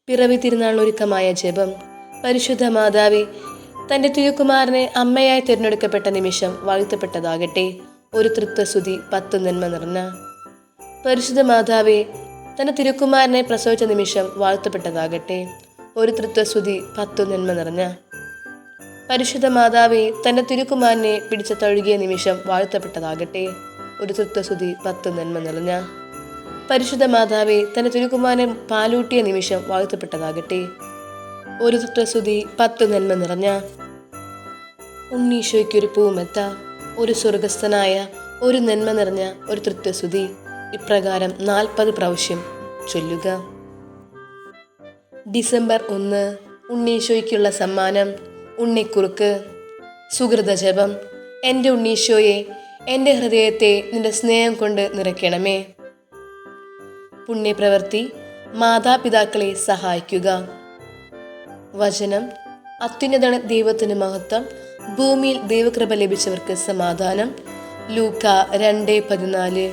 പിറവി തിരുനാൾ ഒരുക്കമായ ജപം. പരിശുദ്ധ മാതാവേ, തൻ്റെ തിരുക്കുമാരനെ അമ്മയായി തിരഞ്ഞെടുക്കപ്പെട്ട നിമിഷം വാഴ്ത്തപ്പെട്ടതാകട്ടെ. ഒരു തൃത്വസ്തുതി 10 നന്മ നിറഞ്ഞ. പരിശുദ്ധ മാതാവേ, തൻ്റെ തിരുക്കുമാരനെ പ്രസവിച്ച നിമിഷം വാഴ്ത്തപ്പെട്ടതാകട്ടെ. ഒരു തൃത്വസ്തുതി 10 നന്മ നിറഞ്ഞ. പരിശുദ്ധ മാതാവേ, തൻ്റെ തിരുക്കുമാരനെ പിടിച്ച തഴുകിയ നിമിഷം വാഴ്ത്തപ്പെട്ടതാകട്ടെ. ഒരു തൃത്വസ്തുതി 10 നന്മ നിറഞ്ഞ. പരിശുദ്ധ മാതാവേ, തൻ്റെ തിരുക്കുമാരനെ പാലൂട്ടിയ നിമിഷം വാഴ്ത്തപ്പെട്ടതാകട്ടെ. ഒരു തൃത്വസ്തുതി 10 നന്മ നിറഞ്ഞ. ഉണ്ണീശോയ്ക്കൊരു പൂമെത്ത, ഒരു സ്വർഗസ്ഥനായ ഒരു നന്മ നിറഞ്ഞ ഒരു തൃത്വസ്തുതി ഇപ്രകാരം 40 പ്രാവശ്യം ചൊല്ലുക. ഡിസംബർ 1 ഉണ്ണീശോയ്ക്കുള്ള സമ്മാനം. ഉണ്ണിക്കുറുക്ക്. സുഹൃത ജപം. എൻ്റെ ഉണ്ണീശോയെ, എൻ്റെ ഹൃദയത്തെ നിന്റെ സ്നേഹം കൊണ്ട് നിറയ്ക്കണമേ. പുണ്യപ്രവൃത്തി. മാതാപിതാക്കളെ സഹായിക്കുക. വചനം. അത്യുന്നത ദൈവത്തിന് മഹത്വം, ഭൂമിയിൽ ദൈവകൃപ ലഭിച്ചവർക്ക് സമാധാനം. ലൂക്ക 2:14.